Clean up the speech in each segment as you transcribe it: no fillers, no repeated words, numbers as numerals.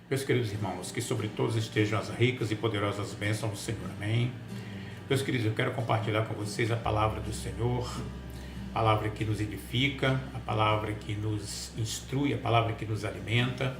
Meus queridos irmãos, que sobre todos estejam as ricas e poderosas bênçãos do Senhor. Amém. Meus queridos, eu quero compartilhar com vocês a palavra do Senhor, a palavra que nos edifica, a palavra que nos instrui, a palavra que nos alimenta,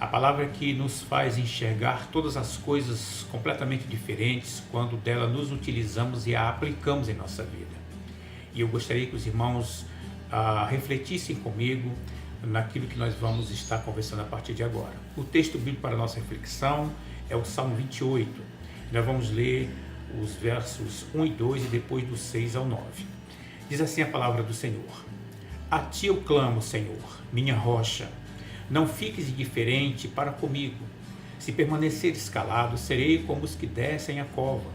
a palavra que nos faz enxergar todas as coisas completamente diferentes quando dela nos utilizamos e a aplicamos em nossa vida. E eu gostaria que os irmãos refletissem comigo naquilo que nós vamos estar conversando a partir de agora. O texto bíblico para a nossa reflexão é o Salmo 28. Nós vamos ler os versos 1 e 2 e depois do 6 ao 9. Diz assim a palavra do Senhor: A ti eu clamo, Senhor, minha rocha. Não fiques indiferente para comigo. Se permaneceres calado, serei como os que descem a cova.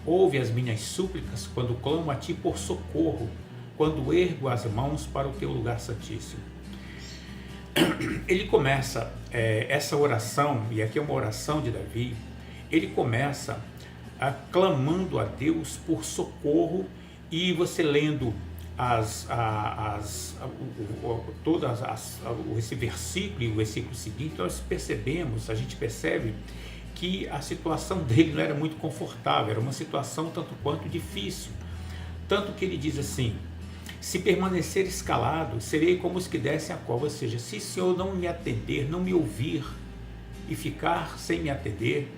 Ouve as minhas súplicas quando clamo a ti por socorro, quando ergo as mãos para o teu lugar santíssimo. Ele começa essa oração, e aqui é uma oração de Davi. Ele começa clamando a Deus por socorro, e você lendo esse versículo e o versículo seguinte, a gente percebe que a situação dele não era muito confortável, era uma situação tanto quanto difícil, tanto que ele diz assim: se permanecer escalado, serei como os que descem a cova. Ou seja, se o Senhor não me atender, não me ouvir e ficar sem me atender,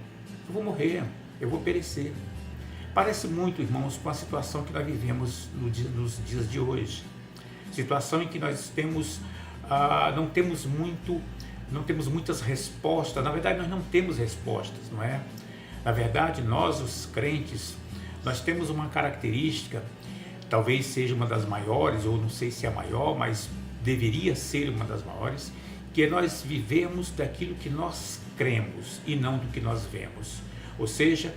eu vou morrer, eu vou perecer. Parece muito, irmãos, com a situação que nós vivemos nos dias de hoje. Situação em que nós não temos muitas respostas. Na verdade, nós não temos respostas, não é? Na verdade, nós, os crentes, nós temos uma característica, talvez seja uma das maiores, ou não sei se é a maior, mas deveria ser uma das maiores, que é nós vivemos daquilo que nós cremos e não do que nós vemos. Ou seja,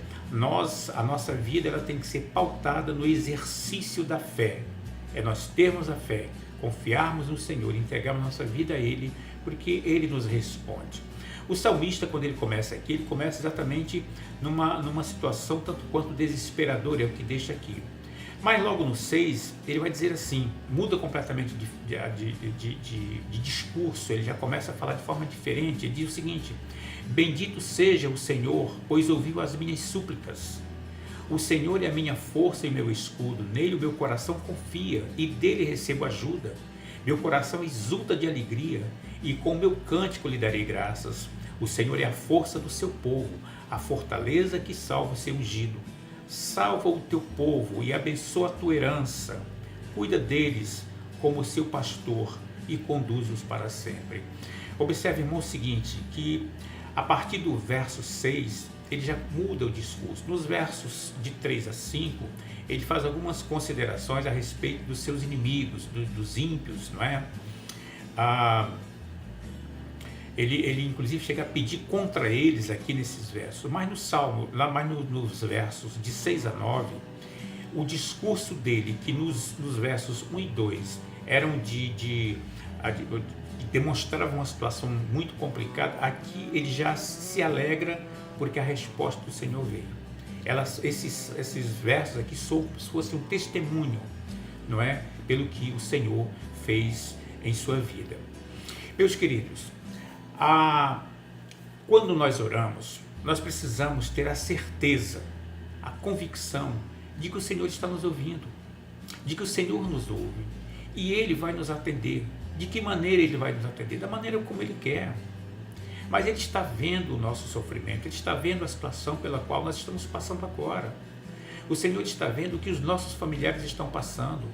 a nossa vida ela tem que ser pautada no exercício da fé. É nós termos a fé, confiarmos no Senhor, entregarmos nossa vida a Ele, porque Ele nos responde. O salmista, quando ele começa aqui, ele começa exatamente numa situação tanto quanto desesperadora, é o que deixa aqui. Mas logo no 6, ele vai dizer assim, muda completamente de discurso, ele já começa a falar de forma diferente. Ele diz o seguinte: bendito seja o Senhor, pois ouviu as minhas súplicas. O Senhor é a minha força e meu escudo, nele o meu coração confia e dele recebo ajuda. Meu coração exulta de alegria e com o meu cântico lhe darei graças. O Senhor é a força do seu povo, a fortaleza que salva o seu ungido. Salva o teu povo e abençoa a tua herança. Cuida deles como seu pastor e conduz-os para sempre. Observe, irmão, o seguinte, que a partir do verso 6, ele já muda o discurso. Nos versos de 3 a 5, ele faz algumas considerações a respeito dos seus inimigos, dos ímpios, não é? Ele inclusive chega a pedir contra eles aqui nesses versos, mas no Salmo, nos versos de 6 a 9, o discurso dele, que nos versos 1 e 2 eram demonstravam uma situação muito complicada, aqui ele já se alegra porque a resposta do Senhor veio. Esses versos aqui são se fosse um testemunho, não é? Pelo que o Senhor fez em sua vida. Meus queridos, quando nós oramos, nós precisamos ter a certeza, a convicção de que o Senhor está nos ouvindo, de que o Senhor nos ouve e Ele vai nos atender. De que maneira Ele vai nos atender? Da maneira como Ele quer. Mas Ele está vendo o nosso sofrimento, Ele está vendo a situação pela qual nós estamos passando agora. O Senhor está vendo o que os nossos familiares estão passando.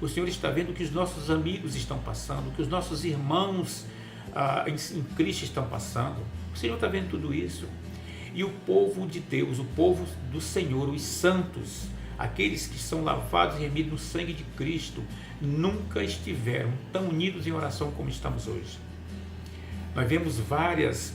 O Senhor está vendo o que os nossos amigos estão passando, o que os nossos irmãos em Cristo estão passando. O Senhor está vendo tudo isso. E o povo de Deus, o povo do Senhor, os santos, aqueles que são lavados e remidos no sangue de Cristo, nunca estiveram tão unidos em oração como estamos hoje. Nós vemos vários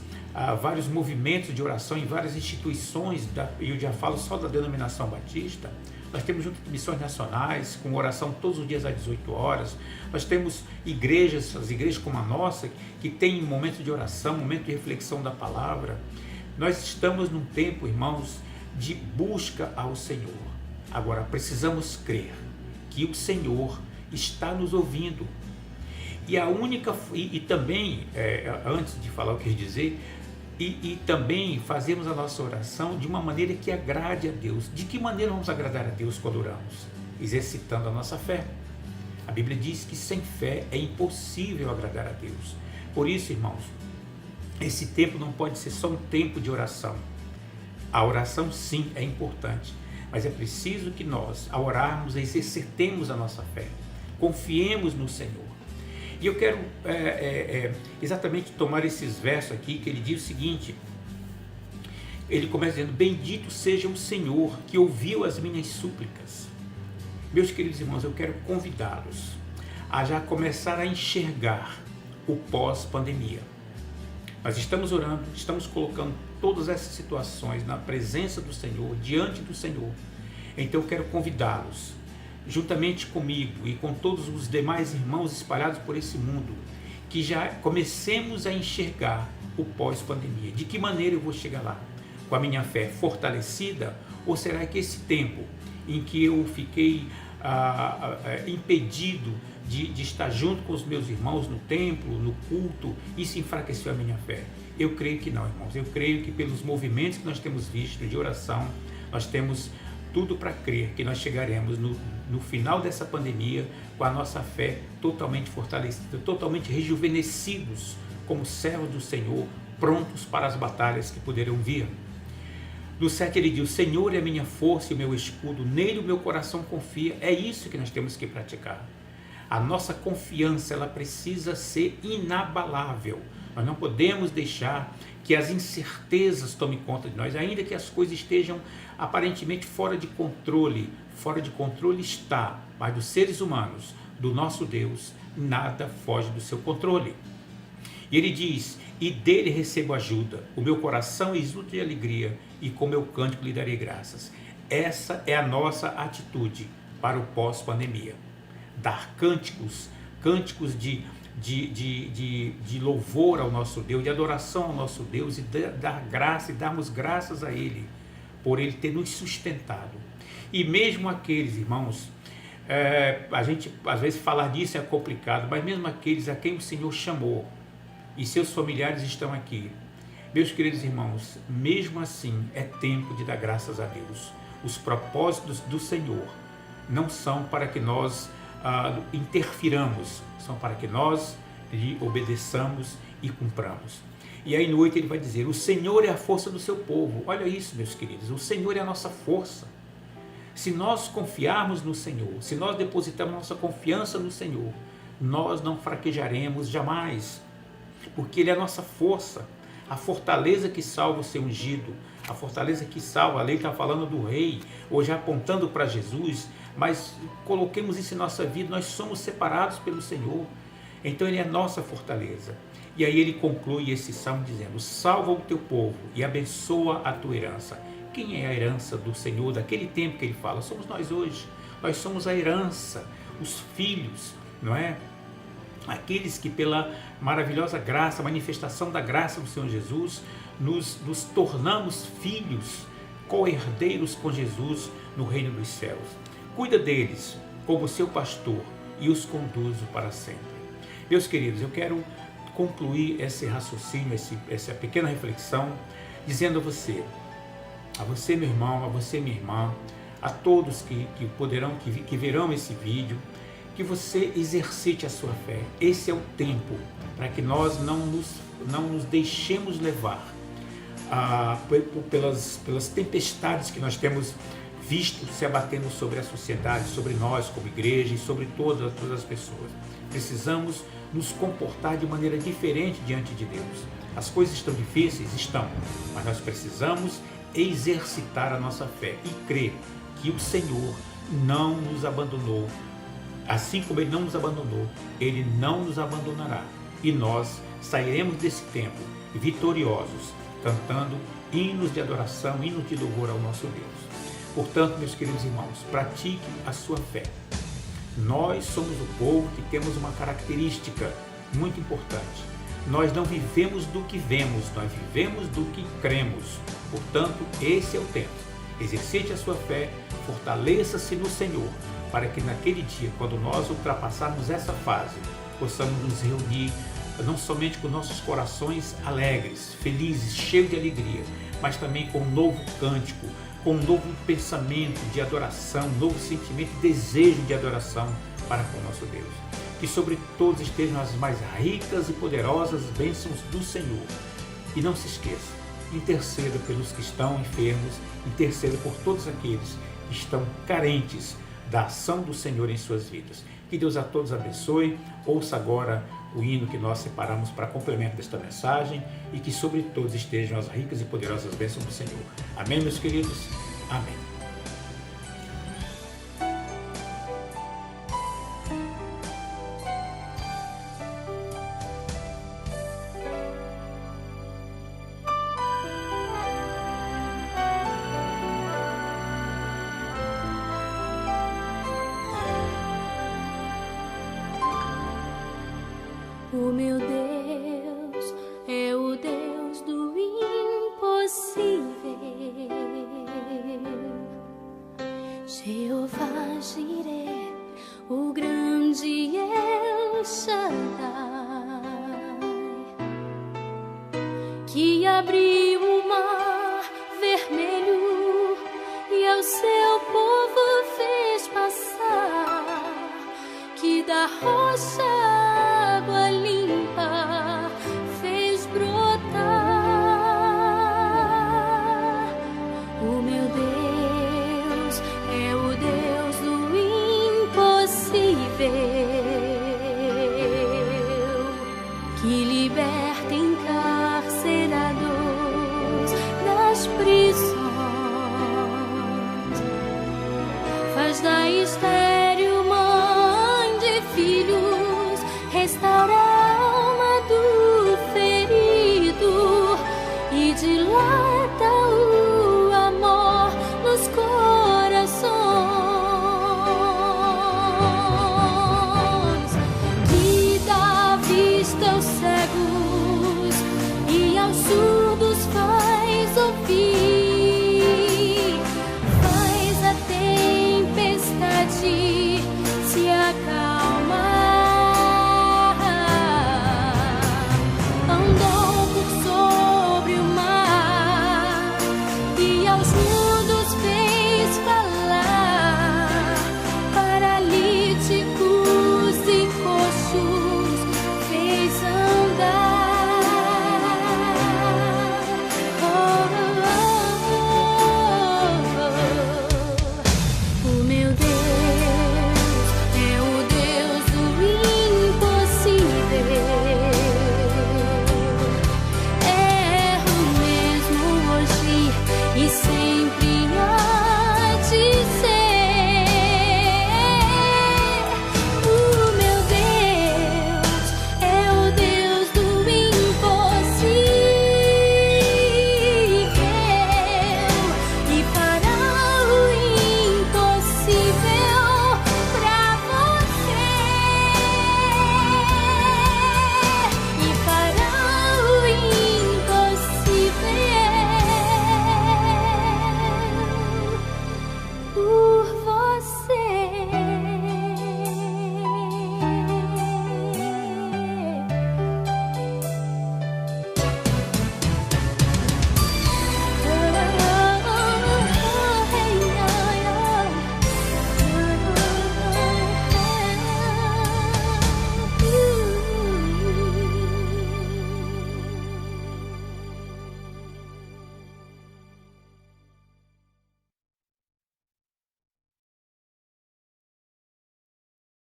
movimentos de oração em várias instituições, e eu já falo só da denominação batista. Nós temos junto de missões nacionais, com oração todos os dias às 18 horas. Nós temos as igrejas como a nossa, que tem momentos de oração, momento de reflexão da palavra. Nós estamos num tempo, irmãos, de busca ao Senhor. Agora, precisamos crer que o Senhor está nos ouvindo E a única, e também, antes de falar o que eu ia dizer, e também fazemos a nossa oração de uma maneira que agrade a Deus. De que maneira vamos agradar a Deus quando oramos? Exercitando a nossa fé. A Bíblia diz que sem fé é impossível agradar a Deus. Por isso, irmãos, esse tempo não pode ser só um tempo de oração. A oração, sim, é importante, mas é preciso que nós, ao orarmos, exercitemos a nossa fé. Confiemos no Senhor. E eu quero exatamente tomar esses versos aqui, que ele diz o seguinte, ele começa dizendo, bendito seja o Senhor, que ouviu as minhas súplicas. Meus queridos irmãos, eu quero convidá-los a já começar a enxergar o pós-pandemia. Nós estamos orando, estamos colocando todas essas situações na presença do Senhor, diante do Senhor. Então eu quero convidá-los, juntamente comigo e com todos os demais irmãos espalhados por esse mundo, que já comecemos a enxergar o pós-pandemia. De que maneira eu vou chegar lá? Com a minha fé fortalecida? Ou será que esse tempo em que eu fiquei impedido de estar junto com os meus irmãos no templo, no culto, isso enfraqueceu a minha fé? Eu creio que não, irmãos. Eu creio que pelos movimentos que nós temos visto de oração, nós temos tudo para crer que nós chegaremos no final dessa pandemia com a nossa fé totalmente fortalecida, totalmente rejuvenescidos como servos do Senhor, prontos para as batalhas que poderão vir. No 7 ele diz, o Senhor é a minha força e o meu escudo, nele o meu coração confia. É isso que nós temos que praticar. A nossa confiança, ela precisa ser inabalável. Nós não podemos deixar que as incertezas tomem conta de nós, ainda que as coisas estejam aparentemente fora de controle. Fora de controle está, mas dos seres humanos, do nosso Deus, nada foge do seu controle. E ele diz, e dele recebo ajuda, o meu coração exulta de alegria, e com meu cântico lhe darei graças. Essa é a nossa atitude para o pós-pandemia. Dar cânticos de louvor ao nosso Deus, de adoração ao nosso Deus, e dar graça, e darmos graças a Ele, por Ele ter nos sustentado. E mesmo aqueles, irmãos, a gente às vezes falar disso é complicado, mas mesmo aqueles a quem o Senhor chamou, e seus familiares estão aqui, meus queridos irmãos, mesmo assim é tempo de dar graças a Deus. Os propósitos do Senhor não são para que nós interfiramos, são para que nós lhe obedeçamos e cumpramos. E aí no 8 ele vai dizer, o Senhor é a força do seu povo. Olha isso, meus queridos, o Senhor é a nossa força. Se nós confiarmos no Senhor, se nós depositarmos nossa confiança no Senhor, nós não fraquejaremos jamais, porque Ele é a nossa força, a fortaleza que salva o seu ungido, a fortaleza que salva. A lei está falando do rei, hoje apontando para Jesus, mas coloquemos isso em nossa vida, nós somos separados pelo Senhor, então Ele é a nossa fortaleza. E aí ele conclui esse salmo dizendo, salva o teu povo e abençoa a tua herança. Quem é a herança do Senhor daquele tempo que ele fala? Somos nós hoje, nós somos a herança, os filhos, não é? Aqueles que pela maravilhosa graça, manifestação da graça do Senhor Jesus, nos tornamos filhos, co-herdeiros com Jesus no reino dos céus. Cuida deles como seu pastor e os conduzo para sempre. Meus queridos, eu quero concluir esse raciocínio, essa pequena reflexão, dizendo a você meu irmão, a você minha irmã, a todos que verão esse vídeo, que você exercite a sua fé. Esse é o tempo para que nós não nos deixemos levar pelas tempestades que nós temos visto se abatendo sobre a sociedade, sobre nós como igreja e sobre todas as pessoas. Precisamos nos comportar de maneira diferente diante de Deus. As coisas estão difíceis? Estão, mas nós precisamos exercitar a nossa fé e crer que o Senhor não nos abandonou. Assim como Ele não nos abandonou, Ele não nos abandonará. E nós sairemos desse tempo vitoriosos, cantando hinos de adoração, hinos de louvor ao nosso Deus. Portanto, meus queridos irmãos, pratique a sua fé. Nós somos o povo que temos uma característica muito importante. Nós não vivemos do que vemos, nós vivemos do que cremos. Portanto, esse é o tempo. Exercite a sua fé, fortaleça-se no Senhor, para que naquele dia, quando nós ultrapassarmos essa fase, possamos nos reunir não somente com nossos corações alegres, felizes, cheios de alegria, mas também com um novo cântico, com um novo pensamento de adoração, um novo sentimento e desejo de adoração para com o nosso Deus. Que sobre todos estejam as mais ricas e poderosas bênçãos do Senhor. E não se esqueça, interceda pelos que estão enfermos, interceda por todos aqueles que estão carentes da ação do Senhor em suas vidas. Que Deus a todos abençoe. Ouça agora o hino que nós separamos para complemento desta mensagem e que sobre todos estejam as ricas e poderosas bênçãos do Senhor. Amém, meus queridos? Amém. O meu Deus é o Deus do impossível. Jeová Jireh, o grande El Shaddai, que abriu o mar vermelho e ao seu povo fez passar, que da rocha água limpa fez brotar. O meu Deus é o Deus do impossível, que liberta encarcerados das prisões, faz da estéril mãe de filhos, restaura a alma do ferido e de lá